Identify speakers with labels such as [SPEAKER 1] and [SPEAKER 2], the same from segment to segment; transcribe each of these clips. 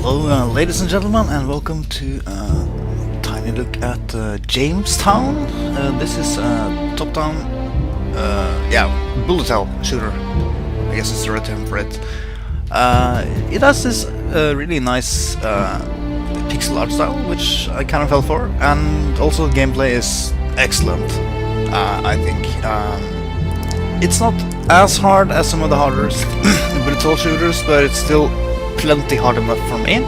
[SPEAKER 1] Hello, ladies and gentlemen, and welcome to a tiny look at Jamestown. This is a top-down, bullet hell shooter. I guess it's the right term for it. It has this really nice pixel art style, which I kind of fell for, and also the gameplay is excellent. I think it's not as hard as some of the harder bullet hell shooters, but it's still plenty hard enough for me.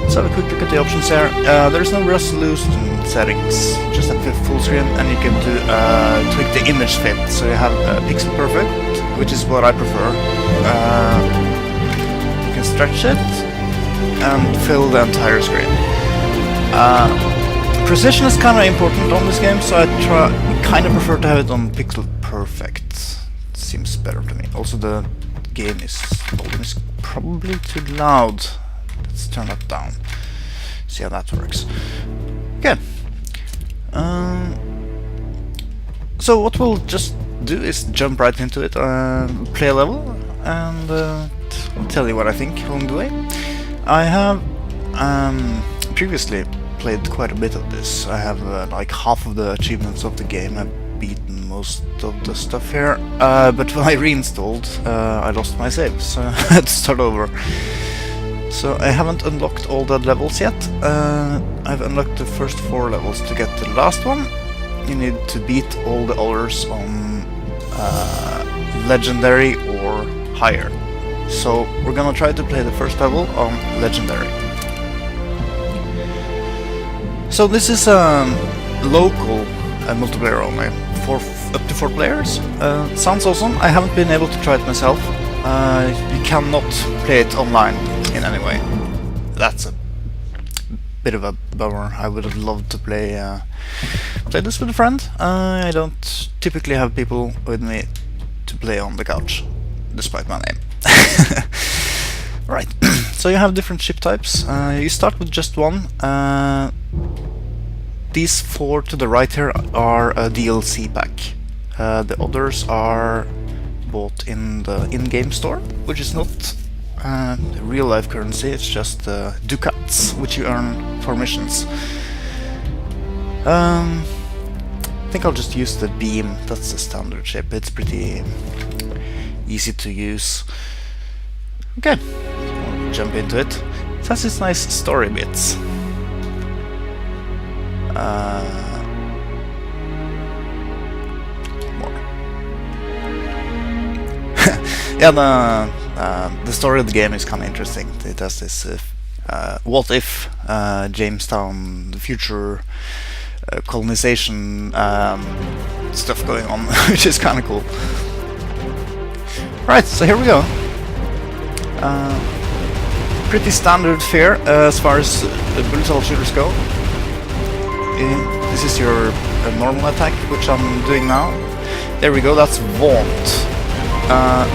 [SPEAKER 1] Let's have a quick look at the options here. There's no resolution settings, just a full screen, and you can do tweak the image fit, so you have pixel perfect, which is what I prefer. You can stretch it and fill the entire screen. Precision is kind of important on this game, so I kind of prefer to have it on pixel perfect. It seems better to me. Also, the volume is probably too loud. Let's turn that down. See how that works. Okay. So what we'll just do is jump right into it, play a level, and I'll tell you what I think along the way. I have previously played quite a bit of this. I have like half of the achievements of the game. I've beaten most of the stuff here, but when I reinstalled, I lost my save, so I had to start over. So I haven't unlocked all the levels yet. I've unlocked the first 4 levels. To get the last one, you need to beat all the others on legendary or higher. So we're gonna try to play the first level on legendary. So this is local multiplayer only, up to 4 players. Sounds awesome. I haven't been able to try it myself. You cannot play it online in any way. That's a bit of a bummer. I would have loved to play this with a friend. I don't typically have people with me to play on the couch, despite my name. Right, so you have different ship types. You start with just one. These 4 to the right here are a DLC pack. The others are bought in the in-game store, which is not real-life currency, it's just ducats, which you earn for missions. I think I'll just use the beam. That's the standard ship. It's pretty easy to use. Okay, I'll jump into it. It has these nice story bits. Yeah, the story of the game is kind of interesting. It has this what if Jamestown, the future colonization stuff going on, which is kind of cool. Right, so here we go. Pretty standard fare as far as the bullet hell shooters go. This is your normal attack, which I'm doing now. There we go, that's Vaunt.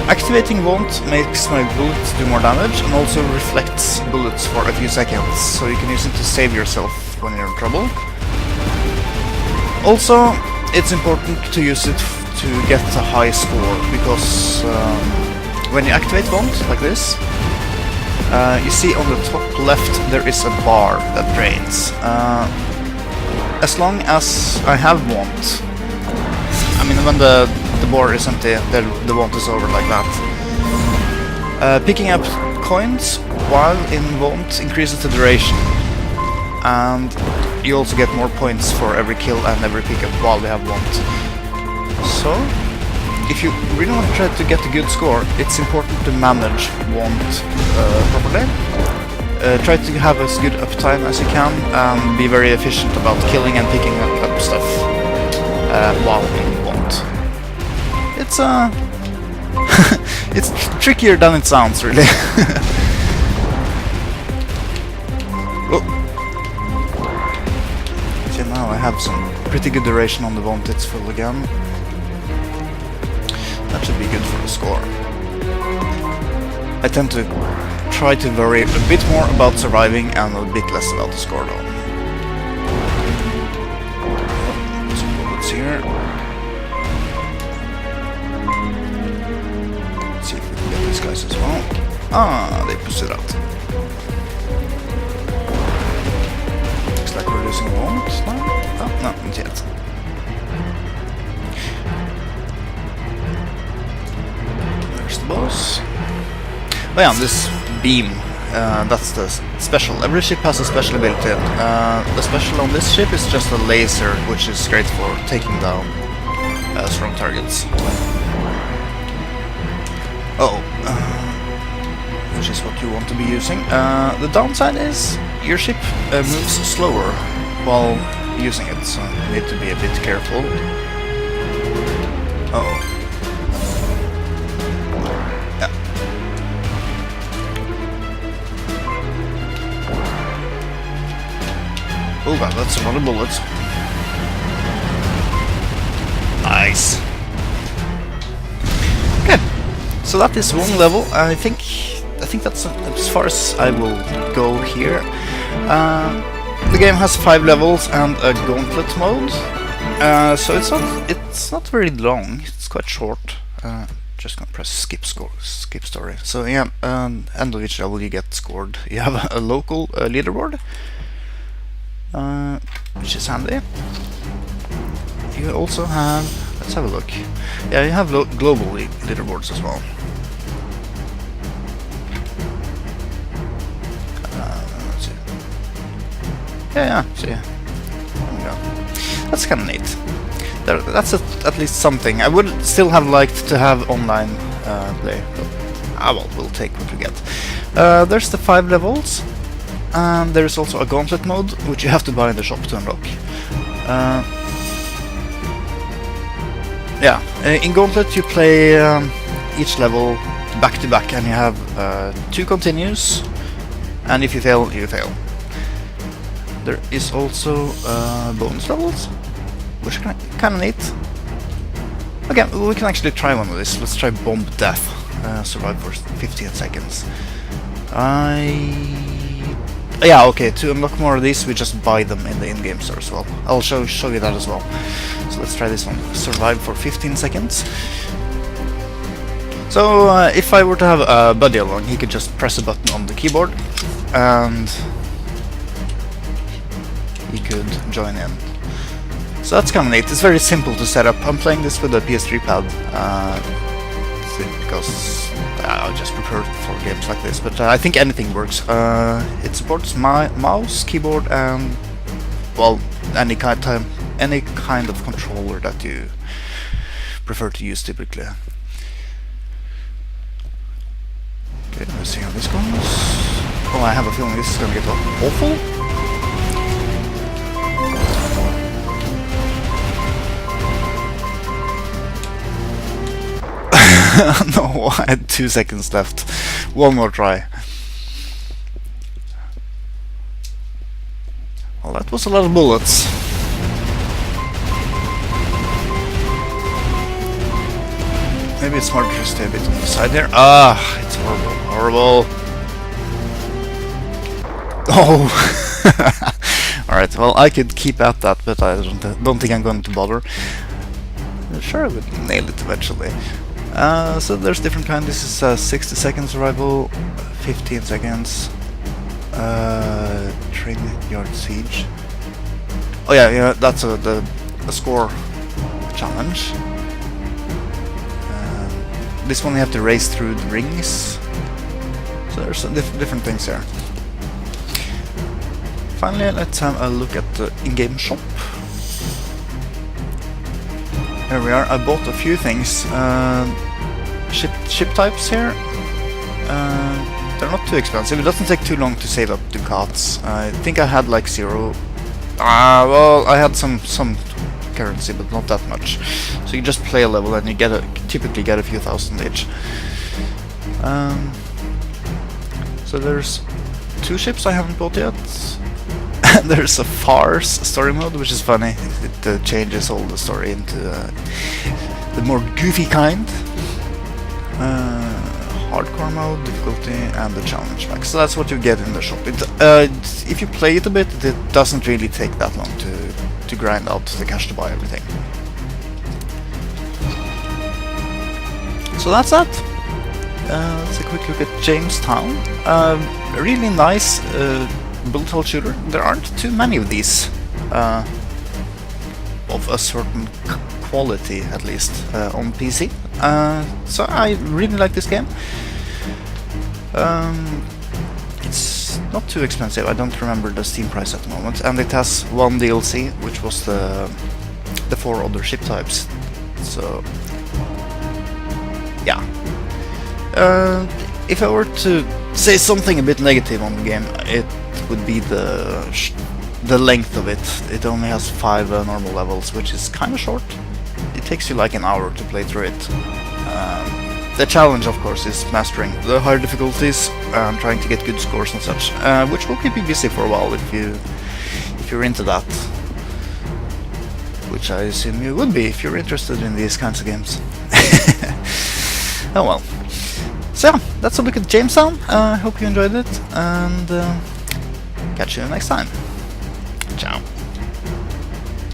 [SPEAKER 1] Activating Vaunt makes my bullets do more damage and also reflects bullets for a few seconds, so you can use it to save yourself when you're in trouble. Also, it's important to use it to get a high score, because when you activate Vaunt, like this, you see on the top left there is a bar that drains. As long as I have Vaunt, I mean when the bar is empty, the Vaunt is over like that. Picking up coins while in Vaunt increases the duration, and you also get more points for every kill and every pickup while you have Vaunt. So, if you really want to try to get a good score, it's important to manage Vaunt properly. Try to have as good uptime as you can, and be very efficient about killing and picking up stuff while in Vaunt. It's it's trickier than it sounds, really. Oh. So now I have some pretty good duration on the Vaunt. It's full again. That should be good for the score. I tend to try to worry a bit more about surviving and a bit less about the score, though. Some bullets here. Let's see if we can get these guys as well. Ah, they pushed it out. No, not yet. There's the boss. Oh yeah, this beam, that's the special. Every ship has a special ability. The special on this ship is just a laser, which is great for taking down strong targets. Oh, which is what you want to be using. The downside is your ship moves slower while using it, so you need to be a bit careful. Uh-oh. Yeah. Oh god, that's a lot of bullets. Nice. Okay, so that is one level. I think that's as far as I will go here. The game has 5 levels and a gauntlet mode, so it's not very long. It's quite short. Just gonna press skip story. So yeah, end of each level you get scored. You have a local leaderboard, which is handy. You also have, let's have a look. Yeah, you have global leaderboards as well. Let's see. Yeah, see. There we go. That's kind of neat. That's at least something. I would still have liked to have online play, but well, we'll take what we get. There's the 5 levels, and there's also a gauntlet mode, which you have to buy in the shop to unlock. Yeah, in Gauntlet you play each level back to back, and you have 2 continues, and if you fail, you fail. There is also bonus levels, which are kind of neat. Okay, we can actually try one of these. Let's try Bomb Death, survive for 15 seconds. Yeah, okay, to unlock more of these we just buy them in the in-game store as well. I'll show you that as well. So let's try this one. Survive for 15 seconds. So if I were to have a buddy along, he could just press a button on the keyboard and he could join in. So that's kind of neat. It's very simple to set up. I'm playing this with a PS3 pad because I just prefer for games like this, but I think anything works. It supports my mouse, keyboard, and well, any kind of controller that you prefer to use typically. Okay, let's see how this goes. Oh, I have a feeling this is gonna get awful. No, I had 2 seconds left. One more try. Well, that was a lot of bullets. Maybe it's smarter to stay a bit on the side here. Ah, it's horrible, horrible. Oh! Alright, well, I could keep at that, but I don't think I'm going to bother. I'm sure I would nail it eventually. So there's different kinds. This is 60 seconds survival, 15 seconds, train yard siege. Oh yeah, that's the score challenge. This one you have to race through the rings. So there's some different things here. Finally, let's have a look at the in-game shop. Here we are. I bought a few things. Ship types here. They're not too expensive. It doesn't take too long to save up ducats. I think I had like 0. Well, I had some currency, but not that much. So you just play a level and you typically get a few thousand each. So there's 2 ships I haven't bought yet. There's a farce story mode, which is funny. It changes all the story into the more goofy kind. Hardcore mode, difficulty, and the challenge pack. So that's what you get in the shop. If you play it a bit, it doesn't really take that long to grind out the cash to buy everything. So that's that. Let's take a quick look at Jamestown. A really nice bullet hell shooter. There aren't too many of these of a certain quality, at least on PC. So I really like this game. It's not too expensive. I don't remember the Steam price at the moment, and it has one DLC, which was the 4 other ship types. So yeah. If I were to say something a bit negative on the game, it would be the length of it. It only has 5 normal levels, which is kind of short. It takes you like an hour to play through it. The challenge, of course, is mastering the higher difficulties and trying to get good scores and such, which will keep you busy for a while if you're into that. Which I assume you would be if you're interested in these kinds of games. Oh well. So yeah, that's a look at Jamestown. Hope you enjoyed it, and catch you next time. Ciao.